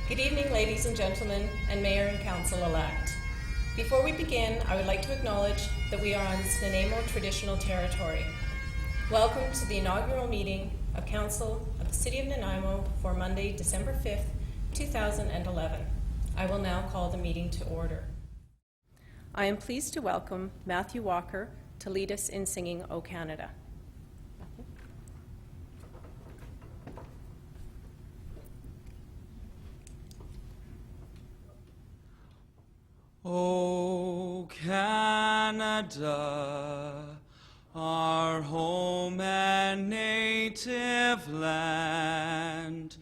Good evening, ladies and gentlemen, and Mayor and Council-elect. Before we begin, I would like to acknowledge that we are on Nanaimo traditional territory. Welcome to the inaugural meeting of Council of the City of Nanaimo for Monday, December 5th, 2011. I will now call the meeting to order. I am pleased to welcome Matthew Walker to lead us in singing O Canada. O Canada, our home and native land,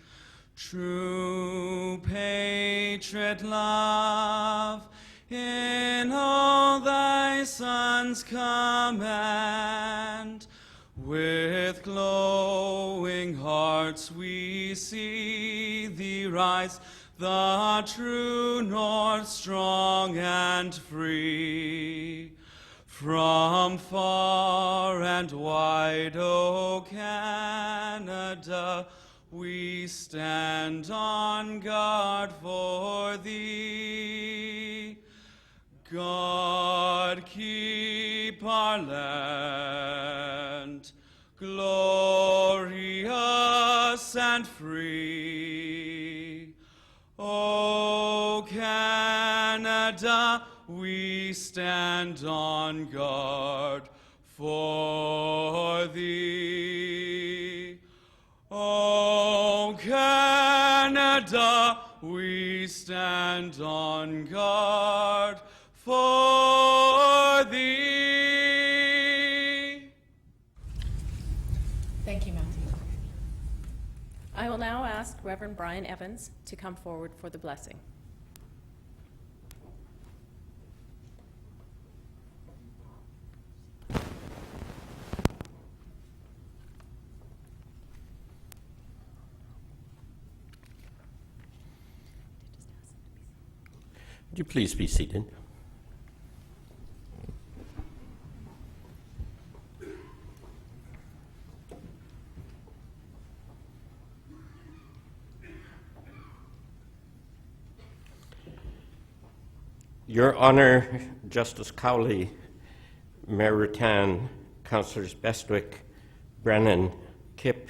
true patriot love, in all thy sons command. With glowing hearts we see thee rise, the true north, strong and free. From far and wide, O Canada, we stand on guard for thee. God keep our land glorious and free. O Canada, we stand on guard for thee. O Canada, we stand on guard for thee. Thank you, Matthew. I will now ask Reverend Brian Evans to come forward for the blessing. Would you please be seated? Your Honor, Justice Cowley, Mayor Rutan, Councillors Bestwick, Brennan, Kipp,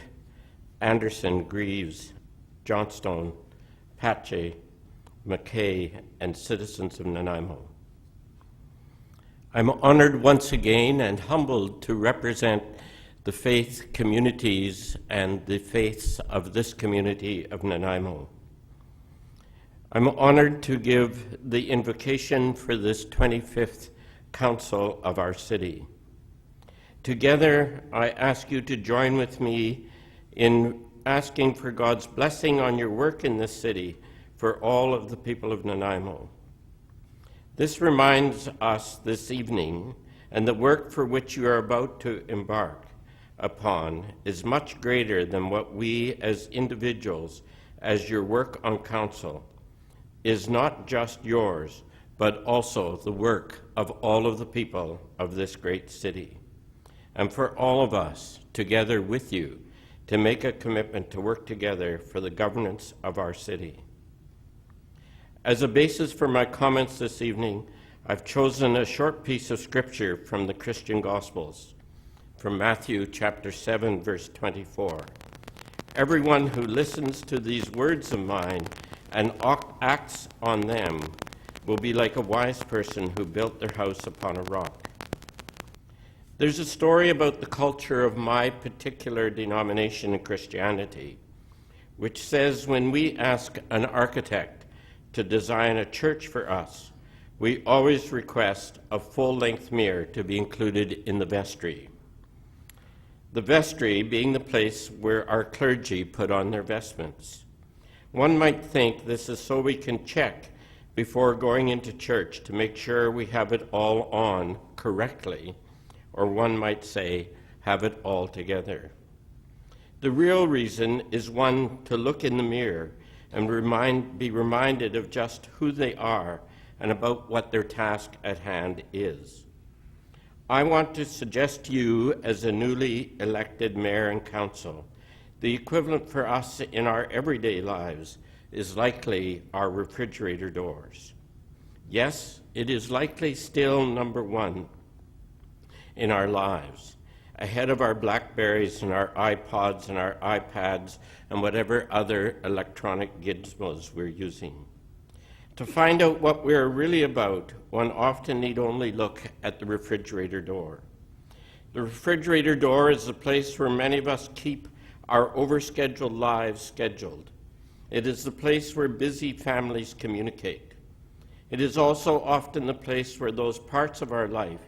Anderson, Greaves, Johnstone, Pache, McKay, and citizens of Nanaimo. I'm honored once again and humbled to represent the faith communities and the faiths of this community of Nanaimo. I'm honored to give the invocation for this 25th Council of our city. Together, I ask you to join with me in asking for God's blessing on your work in this city for all of the people of Nanaimo. This reminds us this evening, and the work for which you are about to embark upon is much greater than what we as individuals, as your work on council, is not just yours, but also the work of all of the people of this great city. And for all of us, together with you, to make a commitment to work together for the governance of our city. As a basis for my comments this evening, I've chosen a short piece of scripture from the Christian Gospels, from Matthew chapter 7, verse 24. Everyone who listens to these words of mine and acts on them will be like a wise person who built their house upon a rock. There's a story about the culture of my particular denomination in Christianity, which says when we ask an architect to design a church for us, we always request a full-length mirror to be included in the vestry. The vestry being the place where our clergy put on their vestments. One might think this is so we can check before going into church to make sure we have it all on correctly, or one might say, have it all together. The real reason is one to look in the mirror and be reminded of just who they are and about what their task at hand is. I want to suggest to you, as a newly elected mayor and council, the equivalent for us in our everyday lives is likely our refrigerator doors. Yes, it is likely still number one in our lives, ahead of our Blackberries and our iPods and our iPads and whatever other electronic gizmos we're using. To find out what we're really about, one often need only look at the refrigerator door. The refrigerator door is the place where many of us keep our overscheduled lives scheduled. It is the place where busy families communicate. It is also often the place where those parts of our life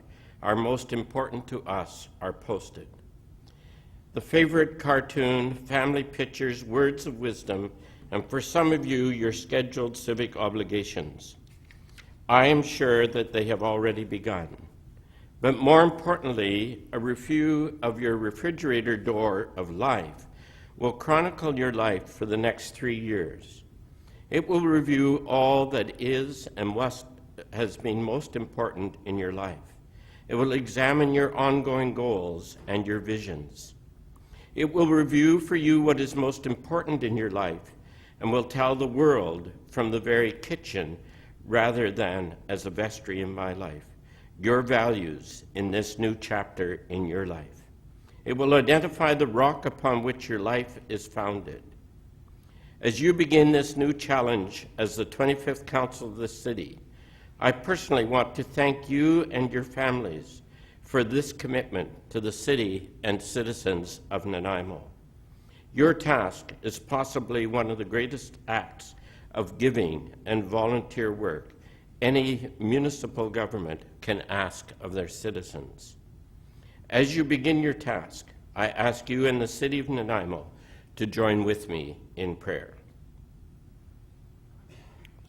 are most important to us are posted. The favorite cartoon, family pictures, words of wisdom, and for some of you, your scheduled civic obligations. I am sure that they have already begun. But more importantly, a review of your refrigerator door of life will chronicle your life for the next 3 years. It will review all that is and has been most important in your life. It will examine your ongoing goals and your visions. It will review for you what is most important in your life and will tell the world from the very kitchen rather than as a vestry in my life, your values in this new chapter in your life. It will identify the rock upon which your life is founded. As you begin this new challenge as the 25th Council of the City, I personally want to thank you and your families for this commitment to the city and citizens of Nanaimo. Your task is possibly one of the greatest acts of giving and volunteer work any municipal government can ask of their citizens. As you begin your task, I ask you in the city of Nanaimo to join with me in prayer.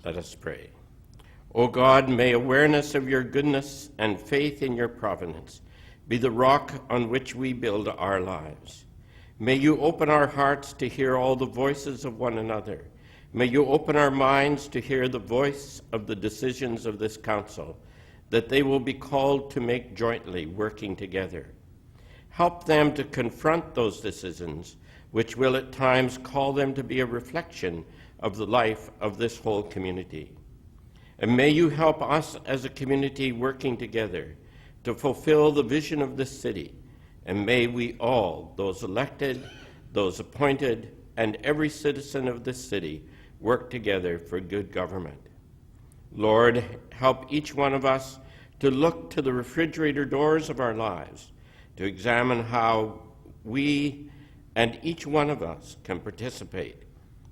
Let us pray. O God, may awareness of your goodness and faith in your providence be the rock on which we build our lives. May you open our hearts to hear all the voices of one another. May you open our minds to hear the voice of the decisions of this council, that they will be called to make jointly, working together. Help them to confront those decisions, which will at times call them to be a reflection of the life of this whole community. And may you help us as a community working together to fulfill the vision of this city. And may we all, those elected, those appointed, and every citizen of this city, work together for good government. Lord, help each one of us to look to the refrigerator doors of our lives, to examine how we and each one of us can participate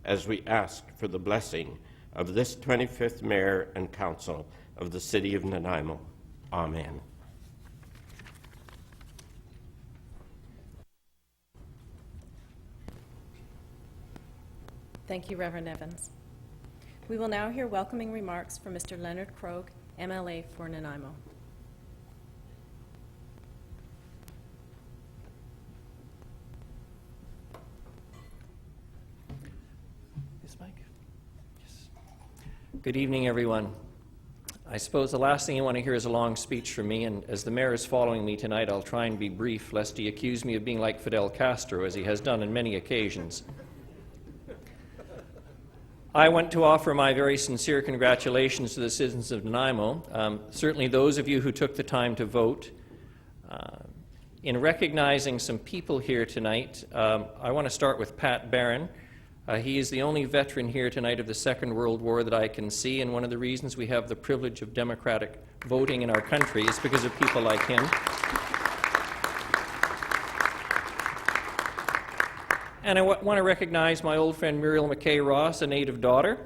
as we ask for the blessing of this 25th Mayor and Council of the City of Nanaimo. Amen. Thank you, Reverend Evans. We will now hear welcoming remarks from Mr. Leonard Krogh, MLA for Nanaimo. This mic? Yes. Good evening, everyone. I suppose the last thing you want to hear is a long speech from me, and as the mayor is following me tonight, I'll try and be brief, lest he accuse me of being like Fidel Castro, as he has done on many occasions. I want to offer my very sincere congratulations to the citizens of Nanaimo, certainly those of you who took the time to vote. In recognizing some people here tonight, I want to start with Pat Barron. He is the only veteran here tonight of the Second World War that I can see, and one of the reasons we have the privilege of democratic voting in our country is because of people like him. And I want to recognize my old friend Muriel McKay Ross, a native daughter,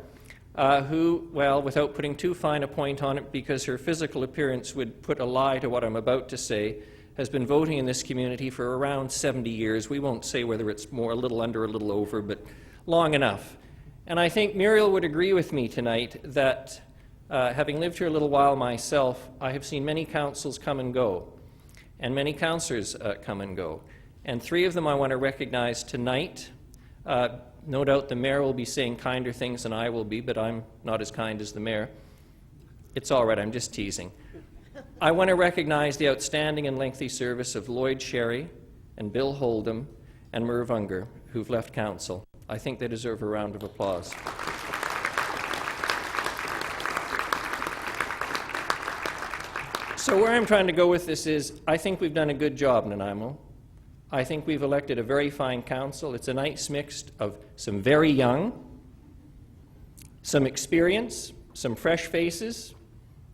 who, well, without putting too fine a point on it, because her physical appearance would put a lie to what I'm about to say, has been voting in this community for around 70 years. We won't say whether it's more, a little under, a little over, but long enough. And I think Muriel would agree with me tonight that, having lived here a little while myself, I have seen many councils come and go, and many councillors come and go. And three of them I want to recognize tonight. No doubt the mayor will be saying kinder things than I will be, but I'm not as kind as the mayor. It's all right, I'm just teasing. I want to recognize the outstanding and lengthy service of Lloyd Sherry and Bill Holdham and Merv Unger, who've left council. I think they deserve a round of applause. So where I'm trying to go with this is, I think we've done a good job, Nanaimo. I think we've elected a very fine council. It's a nice mix of some very young, some experience, some fresh faces,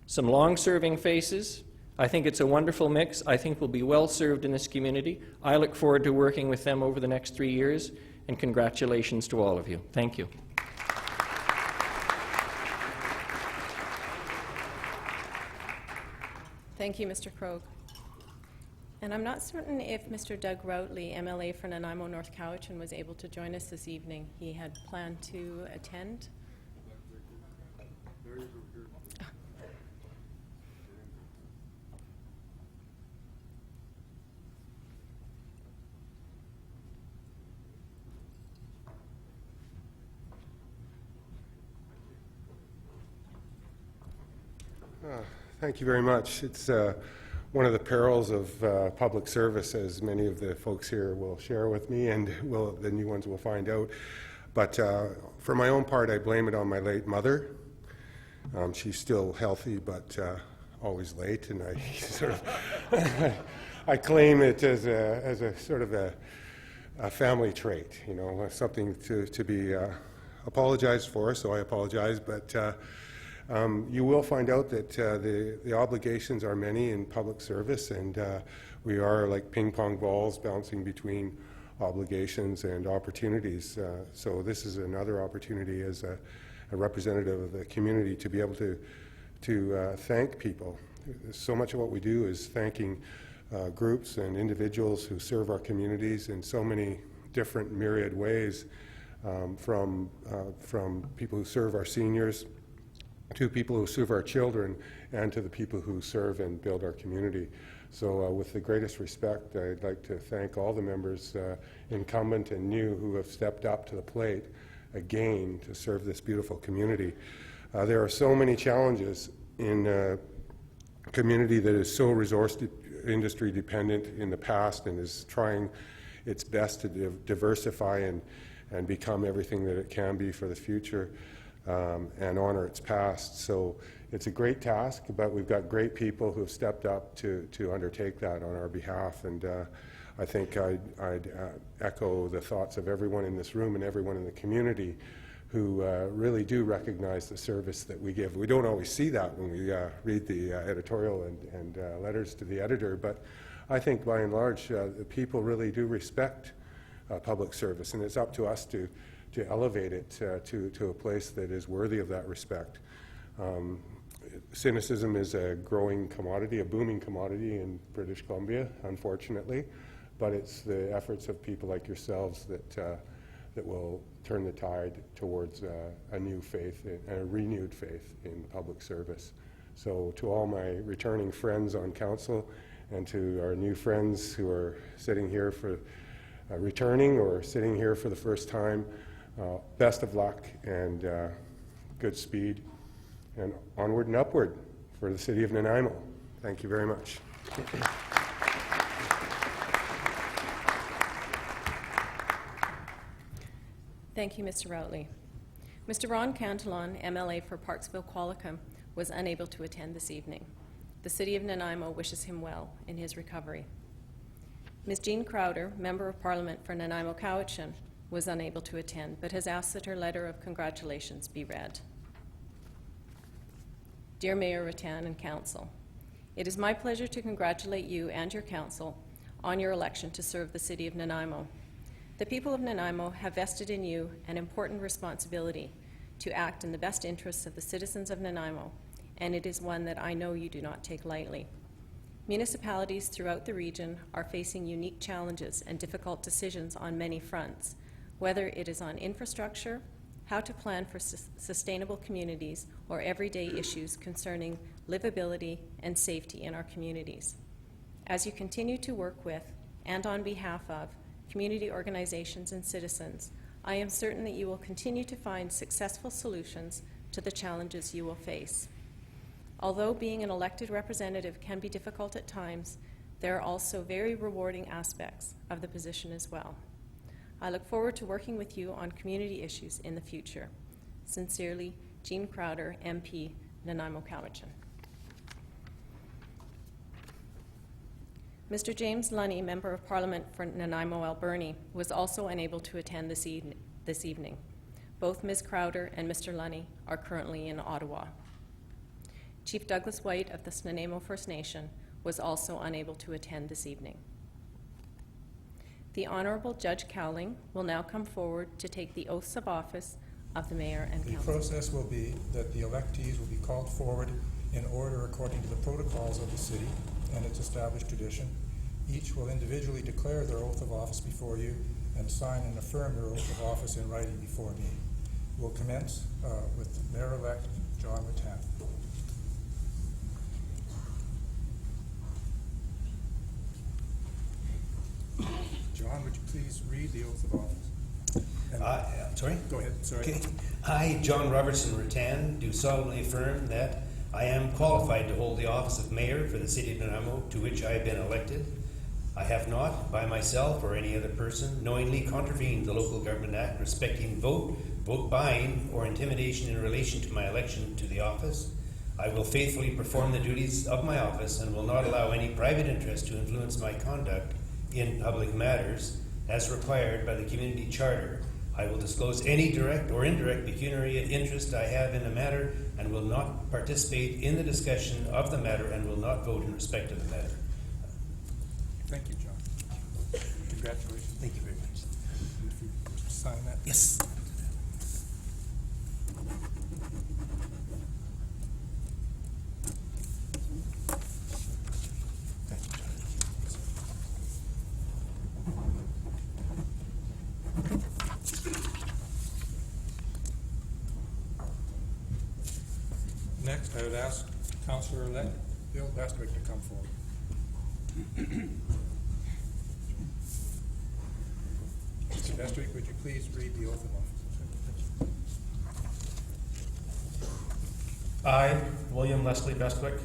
some long-serving faces. I think it's a wonderful mix. I think we'll be well served in this community. I look forward to working with them over the next 3 years, and congratulations to all of you. Thank you. Thank you, Mr. Krogh. And I'm not certain if Mr. Doug Routley, MLA for Nanaimo North Cowichan, was able to join us this evening. He had planned to attend. Thank you very much. It's one of the perils of public service, as many of the folks here will share with me, and the new ones will find out. But for my own part, I blame it on my late mother. She's still healthy, but always late, and I sort of I claim it as a sort of a family trait, you know, something to be apologized for. So I apologize, but. You will find out that the obligations are many in public service, and we are like ping pong balls bouncing between obligations and opportunities. So this is another opportunity as a representative of the community to be able to thank people. So much of what we do is thanking groups and individuals who serve our communities in so many different myriad ways, from people who serve our seniors, to people who serve our children, and to the people who serve and build our community. So with the greatest respect, I'd like to thank all the members, incumbent and new, who have stepped up to the plate again to serve this beautiful community. There are so many challenges in a community that is so resource industry dependent in the past and is trying its best to diversify and become everything that it can be for the future. And honor its past. So it's a great task, but we've got great people who have stepped up to undertake that on our behalf. And I think I'd echo the thoughts of everyone in this room and everyone in the community who really do recognize the service that we give. We don't always see that when we read the editorial and letters to the editor, but I think by and large the people really do respect public service, and it's up to us to elevate it to a place that is worthy of that respect. Cynicism is a growing commodity, a booming commodity in British Columbia, unfortunately, but it's the efforts of people like yourselves that will turn the tide towards a new faith, a renewed faith in public service. So to all my returning friends on council and to our new friends who are sitting here for returning or sitting here for the first time, best of luck and good speed, and onward and upward for the city of Nanaimo. Thank you very much. Thank you, Mr. Routley. Mr. Ron Cantillon, MLA for Parksville-Qualicum, was unable to attend this evening. The city of Nanaimo wishes him well in his recovery. Ms. Jean Crowder, Member of Parliament for Nanaimo Cowichan, was unable to attend, but has asked that her letter of congratulations be read. Dear Mayor Rattan and Council, it is my pleasure to congratulate you and your Council on your election to serve the City of Nanaimo. The people of Nanaimo have vested in you an important responsibility to act in the best interests of the citizens of Nanaimo, and it is one that I know you do not take lightly. Municipalities throughout the region are facing unique challenges and difficult decisions on many fronts, whether it is on infrastructure, how to plan for sustainable communities, or everyday issues concerning livability and safety in our communities. As you continue to work with, and on behalf of, community organizations and citizens, I am certain that you will continue to find successful solutions to the challenges you will face. Although being an elected representative can be difficult at times, there are also very rewarding aspects of the position as well. I look forward to working with you on community issues in the future. Sincerely, Jean Crowder, MP, Nanaimo Cowichan. Mr. James Lunny, Member of Parliament for Nanaimo, Alberni, was also unable to attend this evening. Both Ms. Crowder and Mr. Lunny are currently in Ottawa. Chief Douglas White of the Nanaimo First Nation was also unable to attend this evening. The Honourable Judge Cowling will now come forward to take the oaths of office of the Mayor and The Council. process will be that the electees will be called forward in order according to the protocols of the city and its established tradition. Each will individually declare their oath of office before you and sign and affirm their oath of office in writing before me. We'll commence with Mayor-elect John Rattan. John, would you please read the oath of office? And Sorry? Go ahead, sorry. Okay. I, John Robertson Rattan, do solemnly affirm that I am qualified to hold the office of Mayor for the City of Nanaimo, to which I have been elected. I have not, by myself or any other person, knowingly contravened the Local Government Act respecting vote buying, or intimidation in relation to my election to the office. I will faithfully perform the duties of my office and will not allow any private interest to influence my conduct in public matters as required by the community charter. I will disclose any direct or indirect pecuniary interest I have in a matter and will not participate in the discussion of the matter and will not vote in respect of the matter. Thank you, John. Congratulations. Thank you very much. If you sign that. Yes. Next, I would ask Councillor-elect Bill Bestwick to come forward. Mr. Bestwick, would you please read the oath of office? I, William Leslie Bestwick,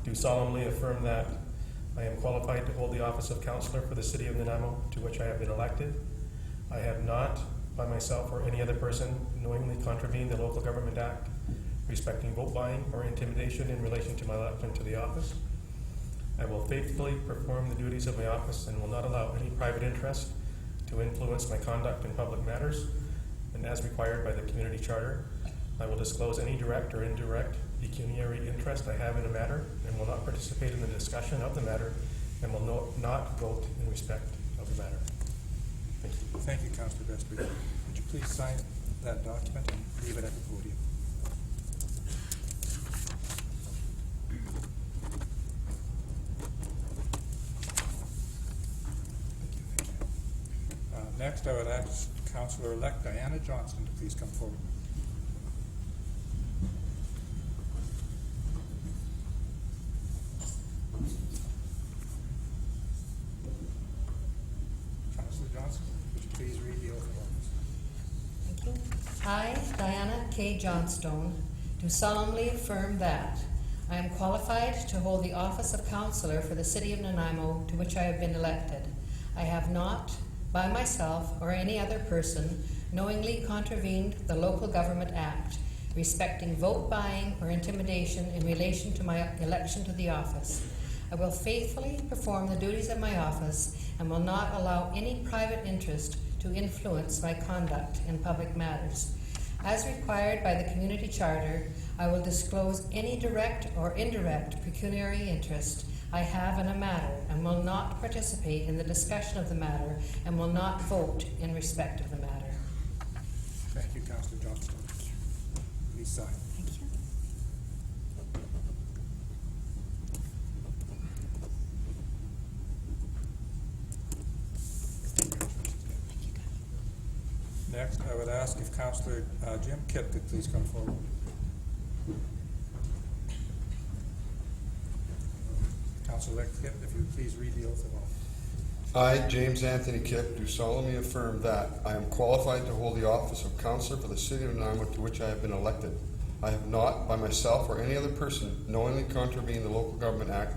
do solemnly affirm that I am qualified to hold the office of Councillor for the City of Nanaimo, to which I have been elected. I have not, by myself or any other person, knowingly contravened the Local Government Act respecting vote buying or intimidation in relation to my election to the office. I will faithfully perform the duties of my office and will not allow any private interest to influence my conduct in public matters, and as required by the community charter, I will disclose any direct or indirect pecuniary interest I have in a matter and will not participate in the discussion of the matter and will not vote in respect of the matter. Thank you. Thank you, Councillor Bestwick. Would you please sign that document and leave it at the podium? Next, I would ask Councillor-elect Diana Johnston to please come forward. Councillor Johnston, would you please read the oath of office? Thank you. I, Diana K. Johnstone, do solemnly affirm that I am qualified to hold the office of Councillor for the City of Nanaimo, to which I have been elected. I have not, by myself or any other person, knowingly contravened the Local Government Act respecting vote buying or intimidation in relation to my election to the office. I will faithfully perform the duties of my office and will not allow any private interest to influence my conduct in public matters. As required by the Community Charter, I will disclose any direct or indirect pecuniary interest I have in a matter and will not participate in the discussion of the matter and will not vote in respect of the matter. Thank you, Councillor Johnston. Please sign. Thank you. Next, I would ask if Councillor Jim Kipp could please come forward. Councillor-elect Kipp, if you would please read the oath of office. I, James Anthony Kipp, do solemnly affirm that I am qualified to hold the office of Councillor for the City of Nanaimo, to which I have been elected. I have not, by myself or any other person, knowingly contravened the Local Government Act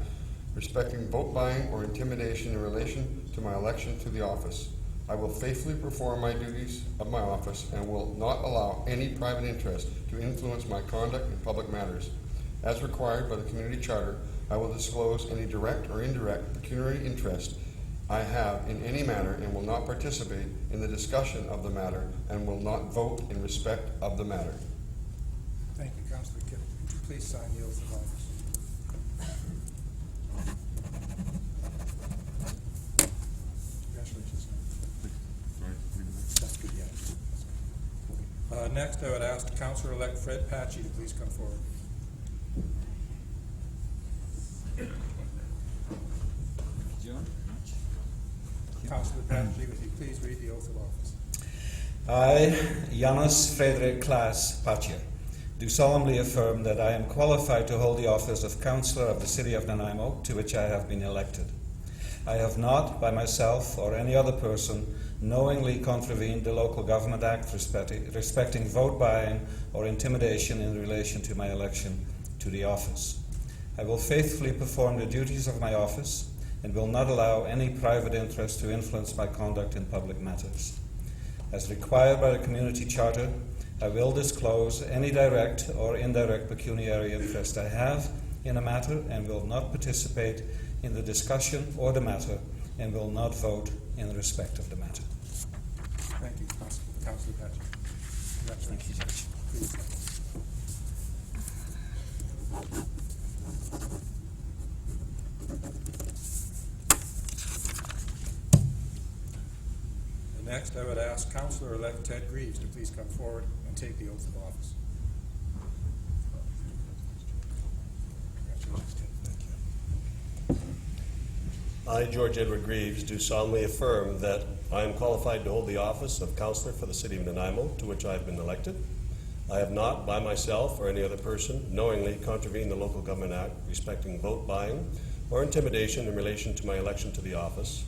respecting vote buying or intimidation in relation to my election to the office. I will faithfully perform my duties of my office and will not allow any private interest to influence my conduct in public matters. As required by the community charter, I will disclose any direct or indirect pecuniary interest I have in any matter and will not participate in the discussion of the matter and will not vote in respect of the matter. Thank you, Councillor Kipp. Would you please sign the oath of office? Congratulations. That's good, yeah. Next, I would ask Councillor-elect Fred Patchy to please come forward. Councillor Patchy, would you please read the oath of office? I, Janos Frederik Klaas Patje, do solemnly affirm that I am qualified to hold the office of Councillor of the City of Nanaimo, to which I have been elected. I have not, by myself or any other person, knowingly contravened the Local Government Act respecting vote buying or intimidation in relation to my election to the office. I will faithfully perform the duties of my office and will not allow any private interest to influence my conduct in public matters. As required by the Community Charter, I will disclose any direct or indirect pecuniary interest I have in a matter and will not participate in the discussion or the matter and will not vote in respect of the matter. Thank you, Councillor Patchy. Congratulations. Thank you, Judge. Please. Next, I would ask Councillor-elect Ted Greaves to please come forward and take the oath of office. Congratulations, Ted. Thank you. I, George Edward Greaves, do solemnly affirm that I am qualified to hold the office of Councillor for the City of Nanaimo, to which I have been elected. I have not, by myself or any other person, knowingly contravened the Local Government Act respecting vote buying or intimidation in relation to my election to the office.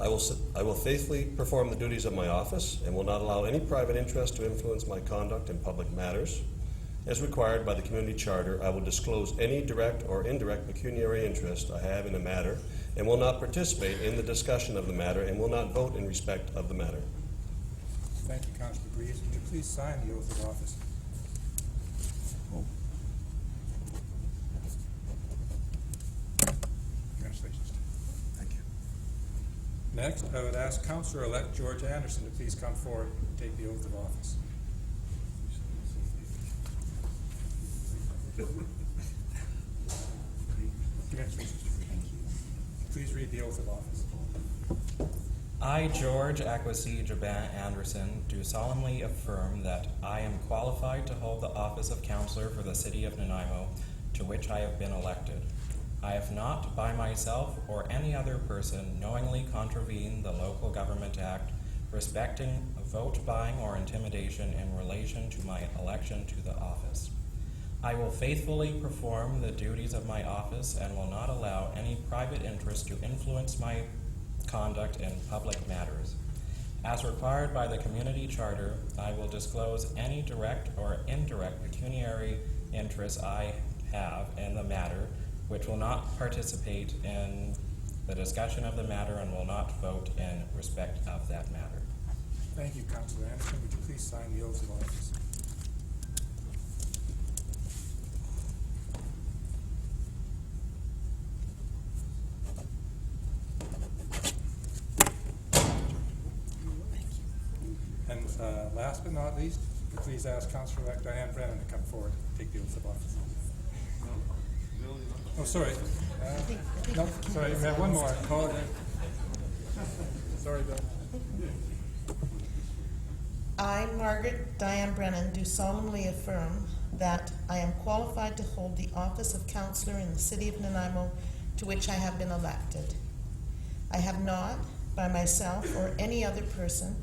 I will faithfully perform the duties of my office and will not allow any private interest to influence my conduct in public matters. As required by the Community Charter, I will disclose any direct or indirect pecuniary interest I have in a matter and will not participate in the discussion of the matter and will not vote in respect of the matter. Thank you, Councillor Greaves. Would you please sign the oath of office? Congratulations. Thank you. Next, I would ask Councillor-elect George Anderson to please come forward and take the oath of office. Congratulations. Thank you. Please read the oath of office. I, George Akwasi Jaban Anderson, do solemnly affirm that I am qualified to hold the office of Councillor for the City of Nanaimo, to which I have been elected. I have not, by myself or any other person, knowingly contravened the Local Government Act respecting vote buying or intimidation in relation to my election to the office. I will faithfully perform the duties of my office and will not allow any private interest to influence my conduct in public matters. As required by the Community Charter, I will disclose any direct or indirect pecuniary interest I have in the matter, which will not participate in the discussion of the matter and will not vote in respect of that matter. Thank you, Councillor Anderson. Would you please sign the oath of office? And last but not least, please ask Councillor-elect Diane Brennan to come forward and take the oath of office. Oh, sorry. No, sorry, we have one more. Oh, sorry, Bill. I, Margaret Diane Brennan, do solemnly affirm that I am qualified to hold the office of Councillor in the City of Nanaimo, to which I have been elected. I have not, by myself or any other person,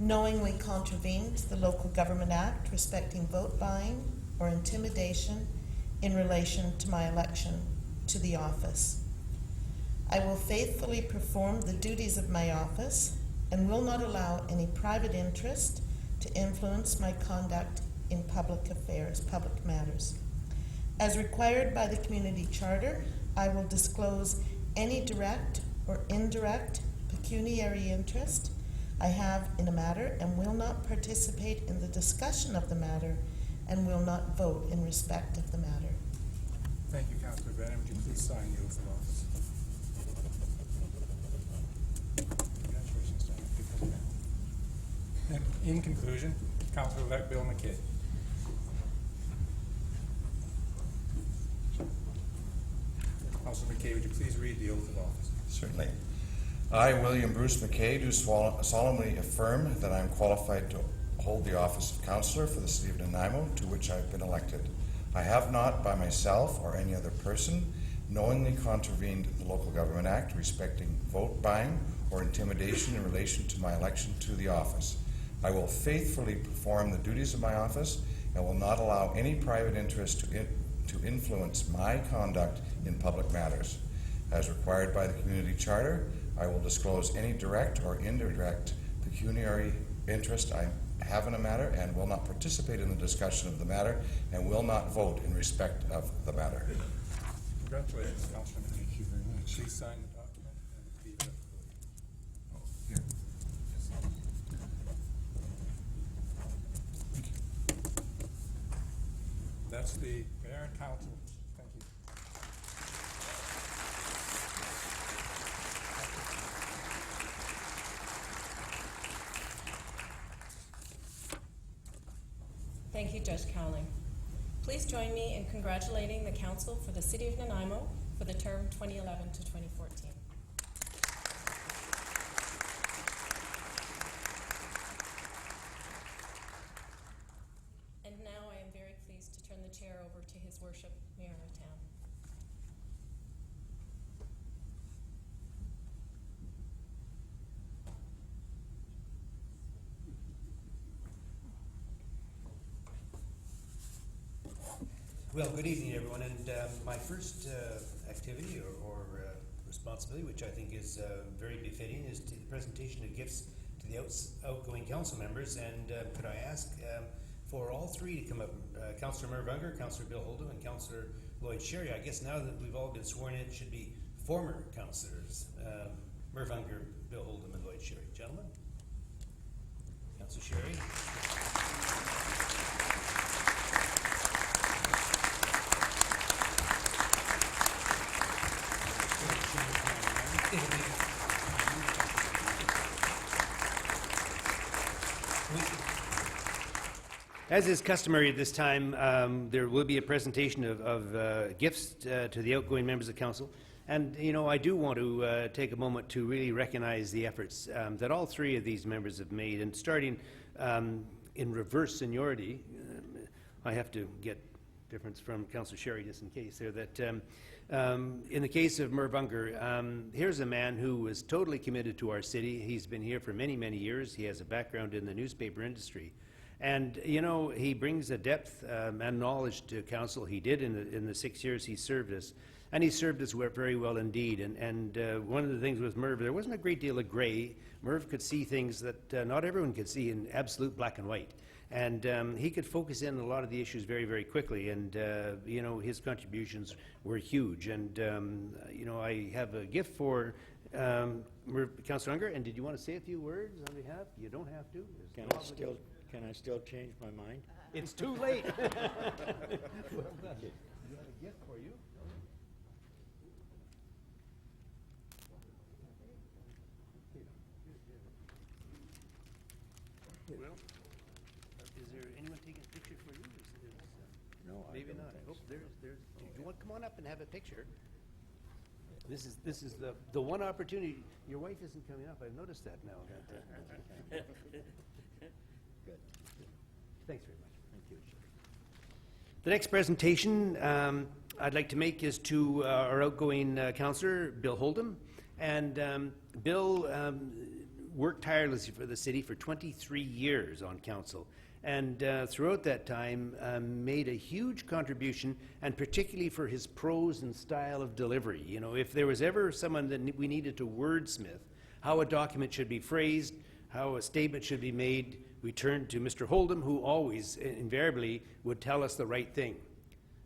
knowingly contravened the Local Government Act respecting vote buying or intimidation in relation to my election to the office. I will faithfully perform the duties of my office and will not allow any private interest to influence my conduct in public affairs, public matters. As required by the Community Charter, I will disclose any direct or indirect pecuniary interest I have in a matter and will not participate in the discussion of the matter and will not vote in respect of the matter. please sign the oath of office. Congratulations, Diana. And in conclusion, Councillor-elect Bill McKay. Councillor McKay, would you please read the oath of office? Certainly. I, William Bruce McKay, do solemnly affirm that I am qualified to hold the office of councillor for the city of Nanaimo, to which I have been elected. I have not, by myself or any other person, knowingly contravened the Local Government Act respecting vote buying or intimidation in relation to my election to the office. I will faithfully perform the duties of my office and will not allow any private interest to influence my conduct in public matters. As required by the Community Charter, I will disclose any direct or indirect pecuniary interest I have in a matter and will not participate in the discussion of the matter and will not vote in respect of the matter. Congratulations, Councillor McKay. Thank you very much. Please sign the document and leave it at the podium. Oh, here. That's the mayor and council. Thank you. Thank you, Judge Cowling. Please join me in congratulating the Council for the City of Nanaimo for the term 2011 to 2014. And now I am very pleased to turn the chair over to His Worship, Mayor Rattan. Well, good evening, everyone. And my first activity or responsibility, which I think is very befitting, is the presentation of gifts to the outgoing council members. And could I ask for all three to come up? Councillor Merv Unger, Councillor Bill Oldham, and Councillor Lloyd Sherry. I guess now that we've all been sworn in, it should be former councillors. Merv Unger, Bill Oldham, and Lloyd Sherry. Gentlemen. Councillor Sherry. As is customary at this time, there will be a presentation of gifts to the outgoing members of council. And, you know, I do want to take a moment to really recognize the efforts that all three of these members have made. And starting in reverse seniority, I have to get difference from Councillor Sherry just in case there, that in the case of Merv Unger, here's a man who was totally committed to our city. He's been here for many, many years. He has a background in the newspaper industry. And, you know, he brings a depth and knowledge to council. He did in the 6 years he served us. And he served us very well indeed. And one of the things with Merv, there wasn't a great deal of gray. Merv could see things that not everyone could see in absolute black and white. And he could focus in on a lot of the issues very, very quickly. And, you know, his contributions were huge. And, you know, I have a gift for Councillor Unger. And did you want to say a few words on behalf? You don't have to. Can I still change my mind? It's too late. Well, we have a gift for you. Well, Is there anyone taking a picture for you? no, Maybe not. Oh, there's. Do you want to come on up and have a picture? This is the one opportunity. Your wife isn't coming up. I've noticed that now. Good. Thanks very much. Thank you. The next presentation I'd like to make is to our outgoing councillor, Bill Oldham. And Bill worked tirelessly for the city for 23 years on council. And throughout that time made a huge contribution, and particularly for his prose and style of delivery. You know, if there was ever someone that we needed to wordsmith how a document should be phrased, how a statement should be made, we turned to Mr. Oldham, who always, invariably, would tell us the right thing.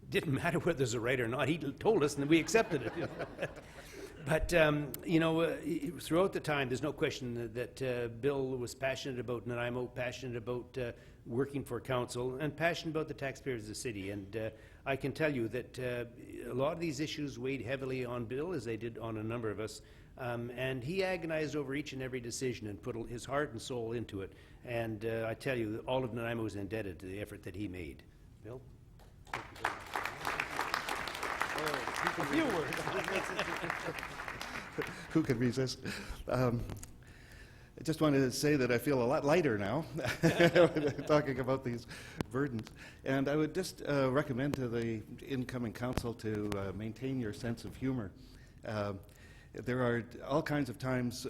Didn't matter whether it was right or not, he told us and we accepted it. But, you know, throughout the time, there's no question that Bill was passionate about Nanaimo, passionate about working for council and passionate about the taxpayers of the city. And I can tell you that a lot of these issues weighed heavily on Bill, as they did on a number of us. And he agonized over each and every decision and put his heart and soul into it. And I tell you, all of Nanaimo is indebted to the effort that he made. Bill? Thank you very much. A few words. Who could resist? I just wanted to say that I feel a lot lighter now talking about these burdens. And I would just recommend to the incoming council to maintain your sense of humor. There are all kinds of times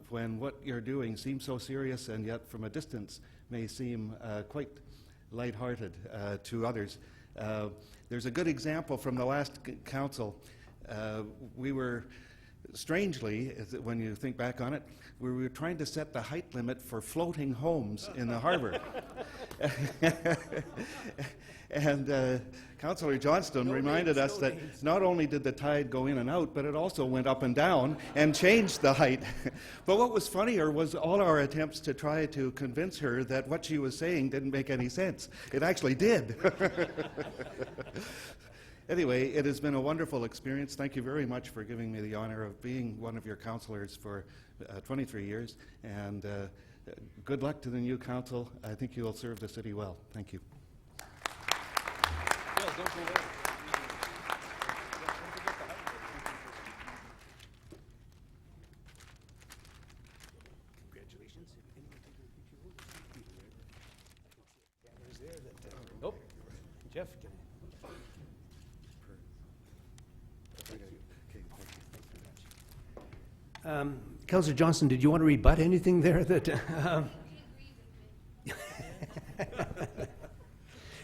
when what you're doing seems so serious and yet from a distance may seem quite lighthearted to others. There's a good example from the last council. We were, strangely, when you think back on it, we were trying to set the height limit for floating homes in the harbor. And Councillor Johnstone reminded us that not only did the tide go in and out, but it also went up and down and changed the height. But what was funnier was all our attempts to try to convince her that what she was saying didn't make any sense. It actually did. Anyway, it has been a wonderful experience. Thank you very much for giving me the honor of being one of your councillors for 23 years. And good luck to the new council. I think you will serve the city well. Thank you. Don't go away. Congratulations. Oh, Jeff, can Councillor Johnson, did you want to rebut anything there? That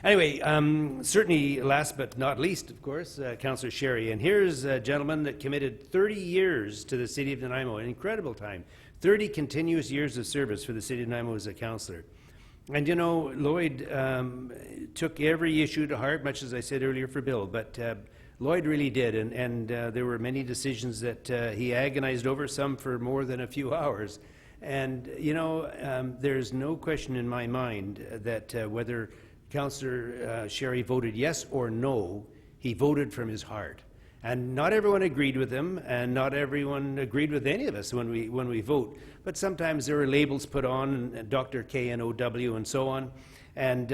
anyway, certainly last but not least, of course, Councillor Sherry. And here's a gentleman that committed 30 years to the city of Nanaimo, an incredible time. 30 continuous years of service for the city of Nanaimo as a councillor. And you know, Lloyd took every issue to heart, much as I said earlier for Bill, but Lloyd really did, and there were many decisions that he agonized over, some for more than a few hours. And you know, there's no question in my mind that whether Councillor Sherry voted yes or no, he voted from his heart. And not everyone agreed with him, and not everyone agreed with any of us when we vote. But sometimes there are labels put on, Dr. K and OW and so on. And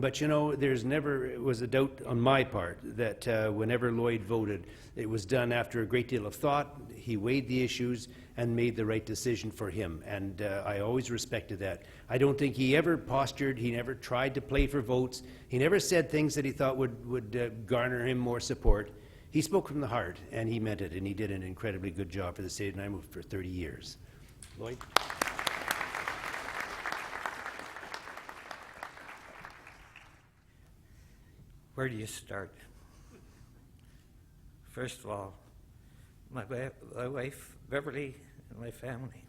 but you know, there's never was a doubt on my part that whenever Lloyd voted, it was done after a great deal of thought. He weighed the issues and made the right decision for him, and I always respected that. I don't think he ever postured. He never tried to play for votes. He never said things that he thought would garner him more support. He spoke from the heart, and he meant it, and he did an incredibly good job for the state of Nanaimo for 30 years. Lloyd? Where do you start? First of all, my wife, Beverly, and my family.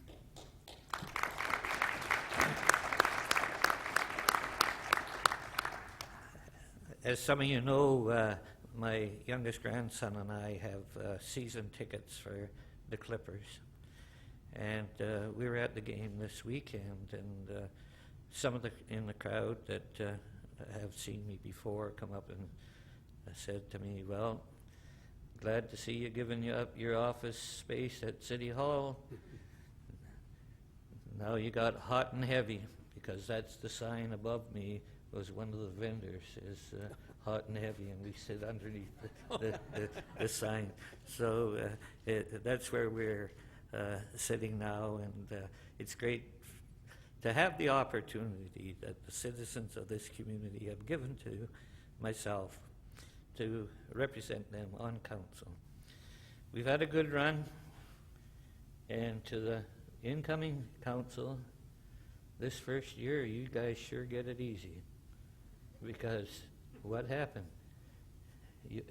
As some of you know, my youngest grandson and I have season tickets for the Clippers. And we were at the game this weekend, and some of in the crowd that have seen me before come up and said to me, well, glad to see you giving up your office space at City Hall. Now you got hot and heavy, because that's the sign above me was one of the vendors is hot and heavy, and we sit underneath the sign. So that's where we're sitting now, and it's great to have the opportunity that the citizens of this community have given to myself to represent them on council. We've had a good run, and to the incoming council, this first year, you guys sure get it easy, because what happened?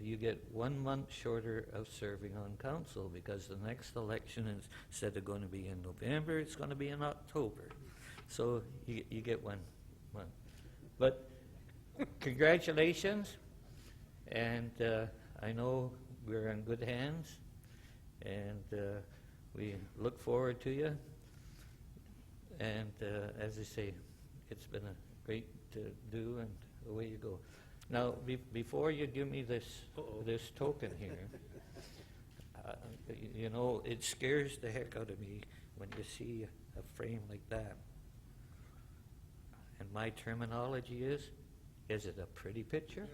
You get 1 month shorter of serving on council, because the next election, instead of going to be in November, it's going to be in October. So you get 1 month. But congratulations, and I know we're in good hands, and we look forward to you. And as I say, it's been a great to do, and away you go. Now, before you give me this token here, you know, it scares the heck out of me when you see a frame like that. And my terminology is it a pretty picture?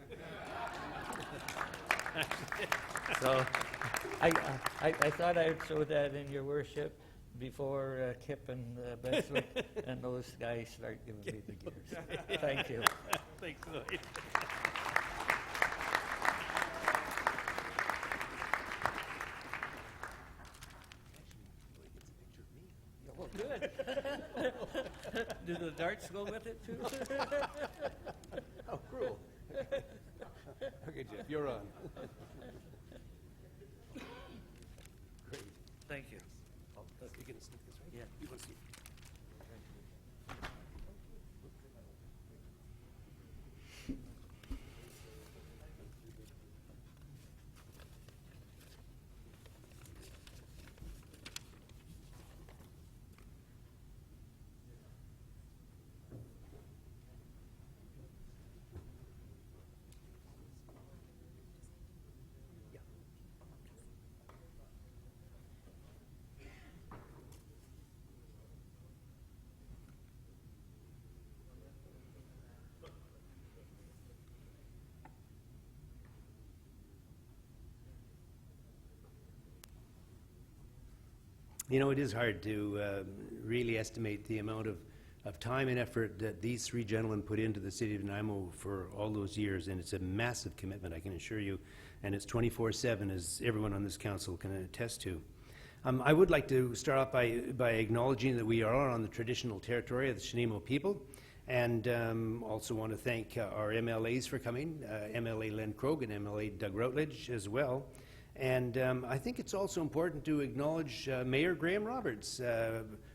So I thought I'd throw that in your worship before Kip and Beswick and those guys start giving me the gifts. Thank you. Thanks, Lloyd. Oh, good. Do the darts go with it, too? How cruel. Okay, Jeff, you're on. Great. Thank you. Oh, you're going to sneak this, right? Yeah. You want to sneak? You know, it is hard to really estimate the amount of time and effort that these three gentlemen put into the city of Nanaimo for all those years, and it's a massive commitment, I can assure you, and it's 24/7, as everyone on this council can attest to. I would like to start off by acknowledging that we are on the traditional territory of the Chenemo people, and also want to thank our MLAs for coming, MLA Len Krogh and MLA Doug Routledge as well. And I think it's also important to acknowledge Mayor Graham Roberts,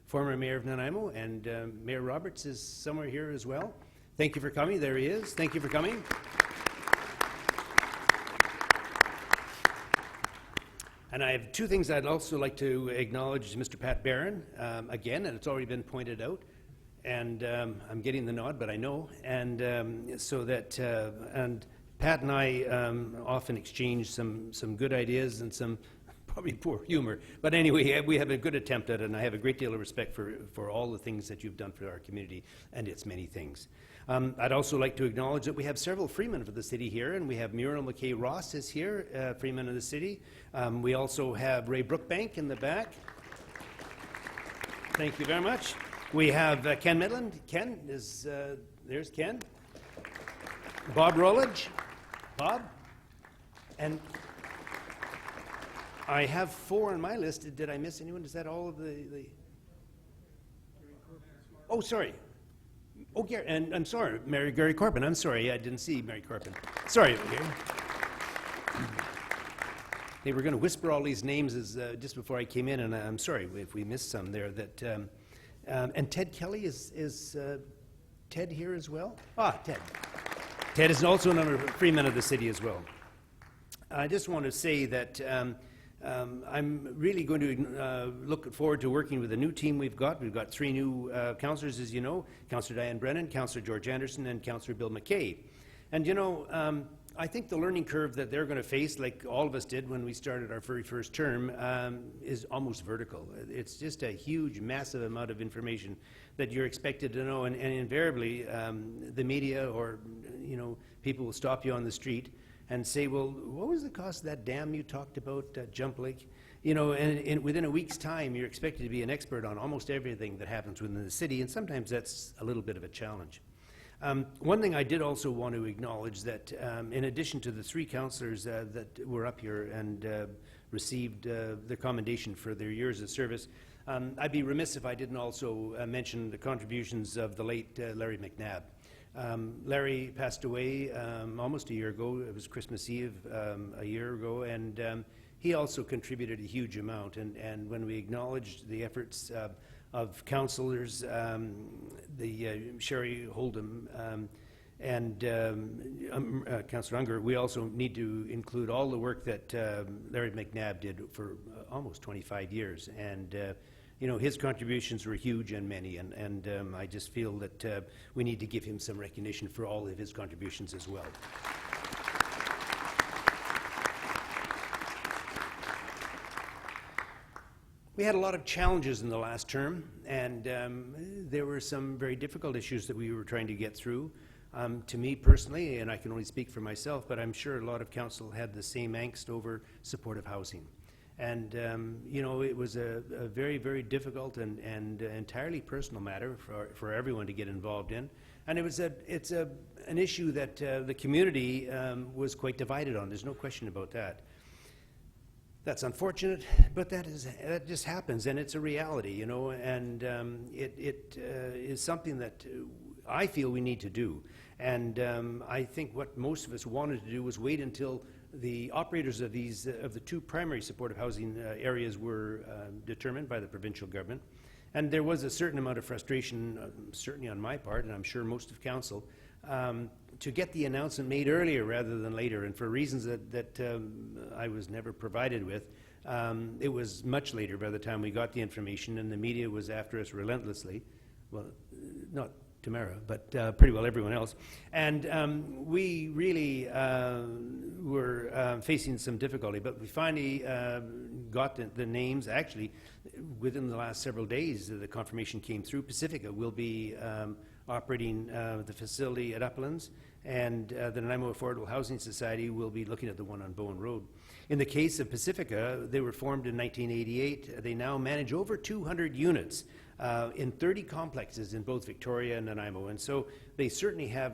former mayor of Nanaimo, and Mayor Roberts is somewhere here as well. Thank you for coming. There he is. Thank you for coming. And I have two things I'd also like to acknowledge. Mr. Pat Barron, again, and it's already been pointed out, and I'm getting the nod, but I know, and so that, and Pat and I often exchange some good ideas and some probably poor humor. But anyway, we have a good attempt at it, and I have a great deal of respect for all the things that you've done for our community and its many things. I'd also like to acknowledge that we have several freemen of the city here, and we have Muriel McKay Ross is here, freeman of the city. We also have Ray Brookbank in the back. Thank you very much. We have Ken Midland. Ken is, there's Ken. Bob Rollage. Bob? And I have 4 on my list. Did I miss anyone? Is that all of the... Oh, sorry. Oh, Gary, and I'm sorry, Gary Corbin. I'm sorry, I didn't see Mary Corbin. Sorry, Gary. They were going to whisper all these names as, just before I came in, and I'm sorry if we missed some there. That and Ted Kelly, is Ted here as well? Ah, Ted. Ted is also another freeman of the city as well. I just want to say that I'm really going to look forward to working with the new team we've got. We've got 3 new councillors, as you know, Councillor Diane Brennan, Councillor George Anderson, and Councillor Bill McKay. And you know, I think the learning curve that they're going to face, like all of us did when we started our very first term, is almost vertical. It's just a huge, massive amount of information that you're expected to know, and invariably the media or, you know, people will stop you on the street and say, well, what was the cost of that dam you talked about, Jump Lake? You know, and within a week's time, you're expected to be an expert on almost everything that happens within the city, and sometimes that's a little bit of a challenge. One thing I did also want to acknowledge that in addition to the 3 councillors that were up here and received the commendation for their years of service, I'd be remiss if I didn't also mention the contributions of the late Larry McNabb. Larry passed away almost a year ago. It was Christmas Eve a year ago, and he also contributed a huge amount. And when we acknowledged the efforts of councillors, Sherry Holdham and Councillor Unger, we also need to include all the work that Larry McNabb did for almost 25 years. And you know, his contributions were huge and many, and I just feel that we need to give him some recognition for all of his contributions as well. We had a lot of challenges in the last term, and there were some very difficult issues that we were trying to get through. To me personally, and I can only speak for myself, but I'm sure a lot of council had the same angst over supportive housing. And, you know, it was a very, very difficult and entirely personal matter for everyone to get involved in. And it's an issue that the community was quite divided on. There's no question about that. That's unfortunate, but that just happens, and it's a reality, you know, and it is something that I feel we need to do. And I think what most of us wanted to do was wait until the operators of these of the two primary supportive housing areas were determined by the provincial government. And there was a certain amount of frustration, certainly on my part, and I'm sure most of council, to get the announcement made earlier rather than later, and for reasons that I was never provided with. It was much later by the time we got the information, and the media was after us relentlessly. Well, not Tamara, but pretty well everyone else. And we really were facing some difficulty, but we finally got the names. Actually, within the last several days, the confirmation came through. Pacifica will be operating the facility at Uplands, and the Nanaimo Affordable Housing Society will be looking at the one on Bowen Road. In the case of Pacifica, they were formed in 1988. They now manage over 200 units in 30 complexes in both Victoria and Nanaimo, and so they certainly have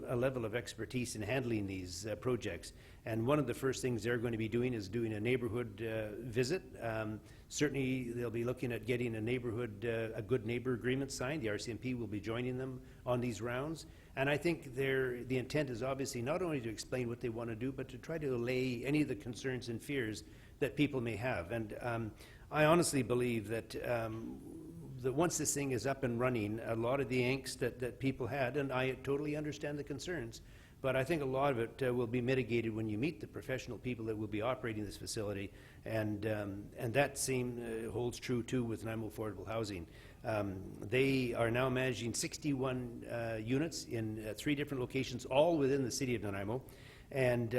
a level of expertise in handling these projects. And one of the first things they're going to be doing is doing a neighborhood visit. Certainly they'll be looking at getting a neighborhood, a good neighbor agreement signed. The RCMP will be joining them on these rounds. And I think the intent is obviously not only to explain what they want to do, but to try to allay any of the concerns and fears that people may have. And I honestly believe that that once this thing is up and running, a lot of the angst that people had, and I totally understand the concerns, but I think a lot of it will be mitigated when you meet the professional people that will be operating this facility, and that same holds true too with Nanaimo Affordable Housing. They are now managing 61 units in 3 different locations, all within the city of Nanaimo, and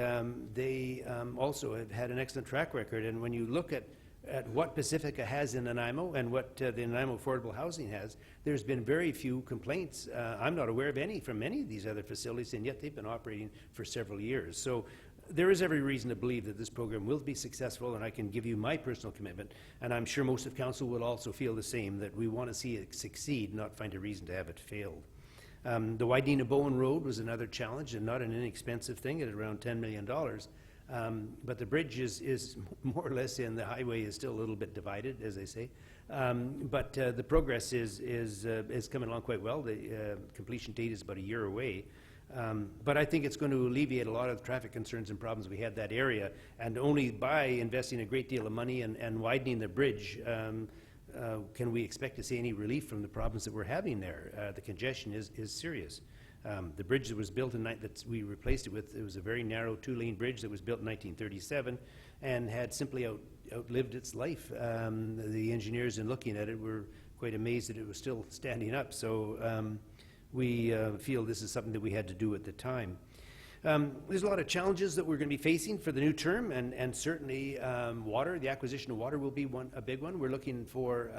they also have had an excellent track record. And when you look at what Pacifica has in Nanaimo and what the Nanaimo Affordable Housing has, there's been very few complaints. I'm not aware of any from any of these other facilities, and yet they've been operating for several years. So there is every reason to believe that this program will be successful, and I can give you my personal commitment, and I'm sure most of council will also feel the same, that we want to see it succeed, not find a reason to have it fail. The widening of Bowen Road was another challenge, and not an inexpensive thing at around $10 million. But the bridge is more or less in. The highway is still a little bit divided, as they say. But the progress is coming along quite well. The completion date is about a year away. But I think it's going to alleviate a lot of the traffic concerns and problems we had that area. And only by investing a great deal of money and widening the bridge can we expect to see any relief from the problems that we're having there. The congestion is serious. The bridge that was built that we replaced it with, it was a very narrow 2-lane bridge that was built in 1937 and had simply outlived its life. The engineers, in looking at it, were quite amazed that it was still standing up. So we feel this is something that we had to do at the time. There's a lot of challenges that we're going to be facing for the new term, and certainly water, the acquisition of water will be a big one. We're looking for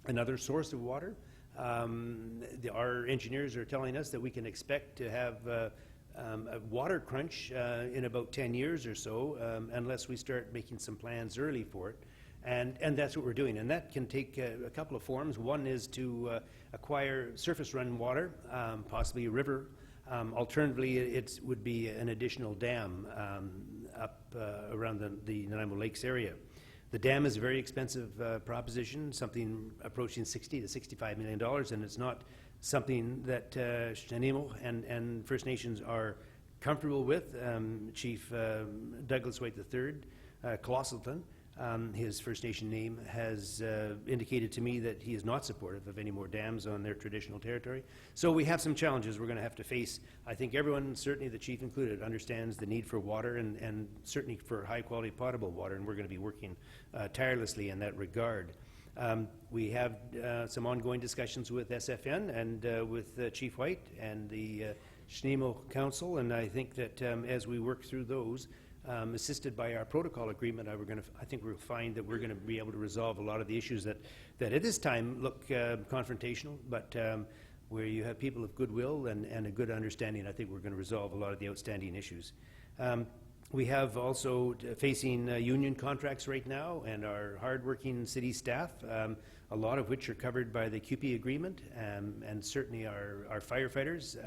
another source of water. Our engineers are telling us that we can expect to have a water crunch in about 10 years or so, unless we start making some plans early for it. And that's what we're doing. And that can take a couple of forms. One is to acquire surface run water, possibly a river. Alternatively, it would be an additional dam up around the Nanaimo Lakes area. The dam is a very expensive proposition, something approaching $60 to $65 million, and it's not something that Nanaimo and First Nations are comfortable with. Chief Douglas White III, Colossalton, his First Nation name, has indicated to me that he is not supportive of any more dams on their traditional territory. So we have some challenges we're going to have to face. I think everyone, certainly the chief included, understands the need for water and certainly for high quality potable water, and we're going to be working tirelessly in that regard. We have some ongoing discussions with SFN and with Chief White and the SNEMO Council, and I think that as we work through those, assisted by our protocol agreement, I think we'll find that we're going to be able to resolve a lot of the issues that at this time look confrontational, but where you have people of goodwill and a good understanding, I think we're going to resolve a lot of the outstanding issues. We have also facing union contracts right now, and our hardworking city staff, a lot of which are covered by the CUPE agreement, and certainly our firefighters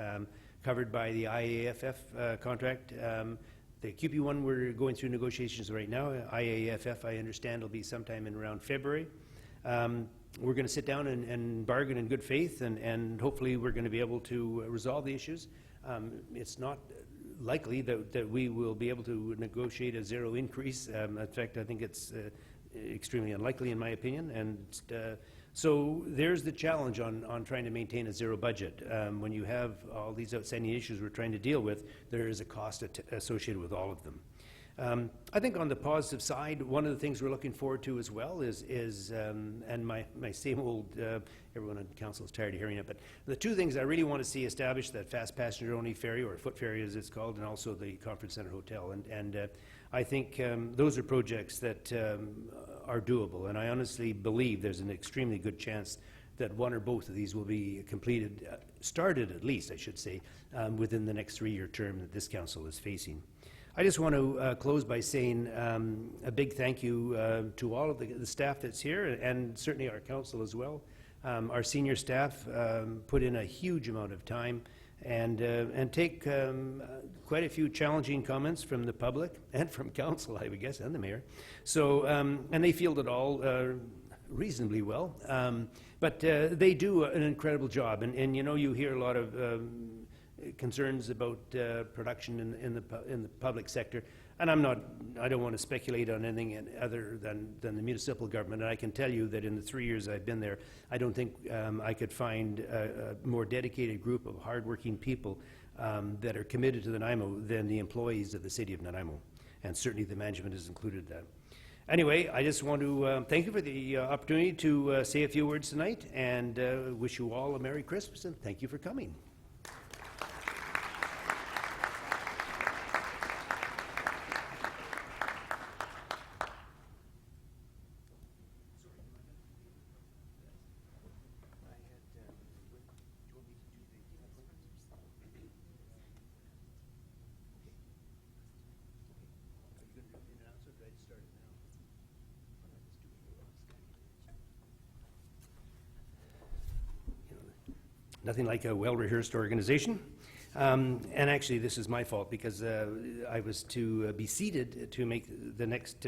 covered by the IAFF contract. The CUPE one, we're going through negotiations right now. IAFF, I understand, will be sometime in around February. We're going to sit down and bargain in good faith, and hopefully we're going to be able to resolve the issues. It's not likely that we will be able to negotiate a zero increase. In fact, I think it's extremely unlikely in my opinion. And so there's the challenge on trying to maintain a zero budget. When you have all these outstanding issues we're trying to deal with, there is a cost associated with all of them. I think on the positive side, one of the things we're looking forward to as well is and my same old, everyone on council is tired of hearing it, but the two things I really want to see established, that fast passenger only ferry, or foot ferry as it's called, and also the Conference Center Hotel. And I think those are projects that are doable, and I honestly believe there's an extremely good chance that one or both of these will be completed, started at least, I should say, within the next 3-year term that this council is facing. I just want to close by saying a big thank you to all of the staff that's here, and certainly our council as well. Our senior staff put in a huge amount of time and take quite a few challenging comments from the public and from council, I would guess, and the mayor. So, and they fielded all reasonably well. But they do an incredible job, and you know, you hear a lot of concerns about production in the public sector, and I don't want to speculate on anything other than the municipal government. And I can tell you that in the 3 years I've been there, I don't think I could find a more dedicated group of hardworking people that are committed to the Nanaimo than the employees of the city of Nanaimo, and certainly the management has included that. Anyway, I just want to thank you for the opportunity to say a few words tonight, and wish you all a Merry Christmas, and thank you for coming. Nothing like a well-rehearsed organization. And actually, this is my fault, because I was to be seated to make the next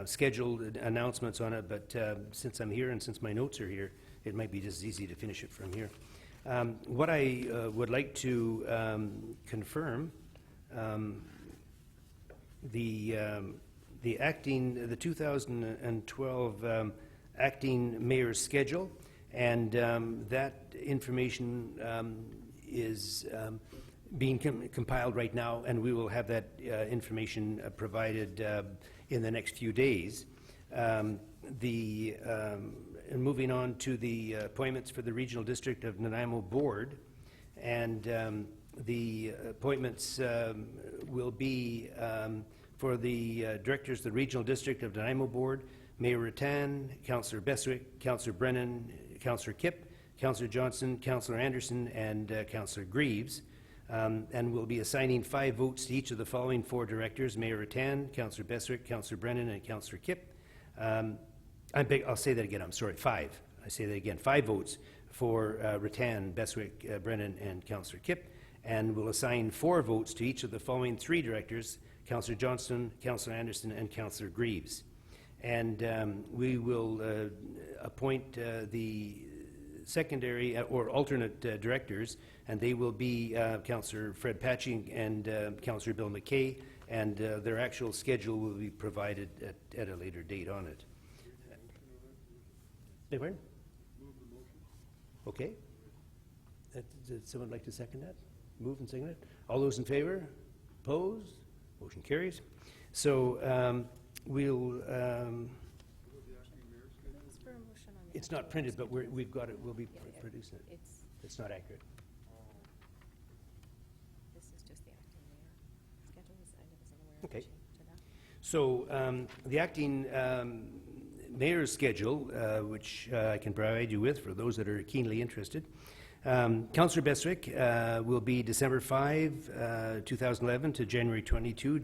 scheduled announcements on it, but since I'm here and since my notes are here, it might be just easy to finish it from here. What I would like to confirm, the 2012 acting mayor's schedule, and that information is being compiled right now, and we will have that information provided in the next few days. And moving on to the appointments for the Regional District of Nanaimo Board, and the appointments will be for the directors of the Regional District of Nanaimo Board: Mayor Rattan, Councillor Beswick, Councillor Brennan, Councillor Kipp, Councillor Johnson, Councillor Anderson, and Councillor Greaves. And we'll be assigning 5 votes to each of the following 4 directors: Mayor Rattan, Councillor Beswick, Councillor Brennan, and Councillor Kipp. I'll say that again, I'm sorry, 5. I say that again, 5 votes for Rattan, Beswick, Brennan, and Councillor Kipp. And we'll assign 4 votes to each of the following 3 directors: Councillor Johnston, Councillor Anderson, and Councillor Greaves. And we will appoint the secondary or alternate directors, and they will be Councillor Fred Patching and Councillor Bill McKay, and their actual schedule will be provided at a later date on it. Okay. Does someone like to second that? Move and second it? All those in favor? Opposed? Motion carries. So we'll It's not printed, but we've got it, we'll be producing it. It's not accurate. This is just the acting mayor schedule. I was unaware of Okay. the change to that. So the acting mayor's schedule, which I can provide you with for those that are keenly interested. Councillor Beswick will be December 5, 2011 to January 22,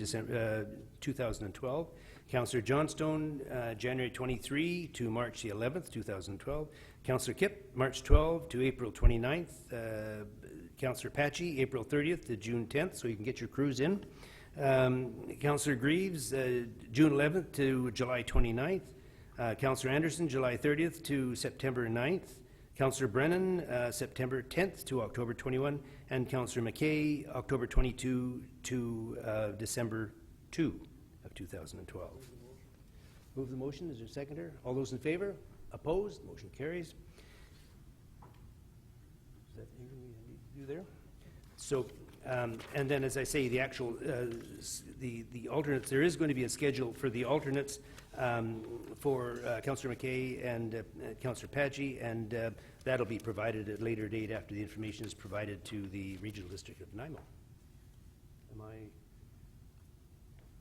2012. Councillor Johnstone, January 23 to March the 11th, 2012. Councillor Kipp, March 12 to April 29th. Councillor Patchy, April 30th to June 10th, so you can get your crews in. Councillor Greaves, June 11th to July 29th. Councillor Anderson, July 30th to September 9th. Councillor Brennan, September 10th to October 21. And Councillor McKay, October 22 to December 2 of 2012. Move the motion. Is there a seconder? All those in favor? Opposed? Motion carries. Is that anything we need to do there? So, and then, as I say, the actual the alternates. There is going to be a schedule for the alternates for Councillor McKay and Councillor Padgey, and that'll be provided at a later date after the information is provided to the Regional District of Nanaimo.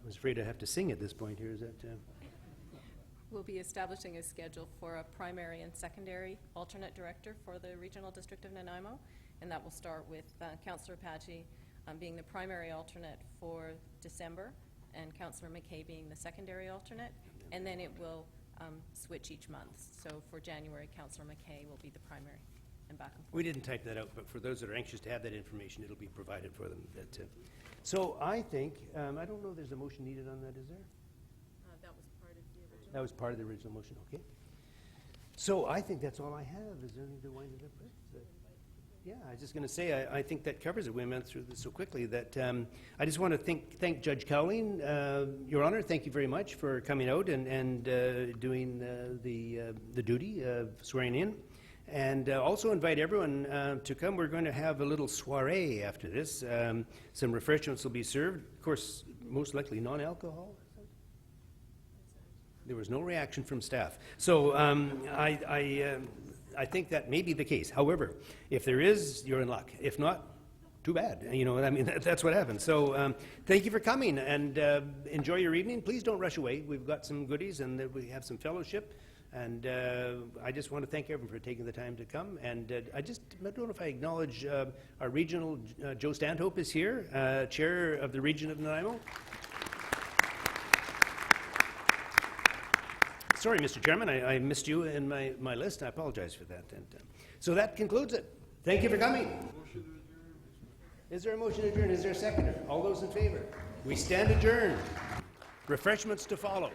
I was afraid I have to sing at this point here. Is that? We'll be establishing a schedule for a primary and secondary alternate director for the Regional District of Nanaimo, and that will start with Councillor Patchy being the primary alternate for December, and Councillor McKay being the secondary alternate, and then it will switch each month. So for January, Councillor McKay will be the primary, and back and forth. We didn't type that out, but for those that are anxious to have that information, it'll be provided for them. So I think, I don't know if there's a motion needed on that, is there? That was part of the original. That was part of the original motion, okay. So I think that's all I have. Is there anything to wind it up with? Yeah, I was just going to say, I think that covers it. We went through this so quickly that I just want to thank Judge Cowling. Your Honor, thank you very much for coming out and doing the duty of swearing in. And also invite everyone to come. We're going to have a little soiree after this. Some refreshments will be served. Of course, most likely non-alcohol. There was no reaction from staff. So I think that may be the case. However, if there is, you're in luck. If not, too bad. You know, I mean, that's what happens. So thank you for coming, and enjoy your evening. Please don't rush away. We've got some goodies, and we have some fellowship. And I just want to thank everyone for taking the time to come. And I don't know if I acknowledge our regional, Joe Stanhope is here, Chair of the Region of Nanaimo. Sorry, Mr. Chairman, I missed you in my list. I apologize for that. And, so that concludes it. Thank you for coming. Is there a motion to adjourn? Is there a seconder? All those in favor? We stand adjourned. Refreshments to follow.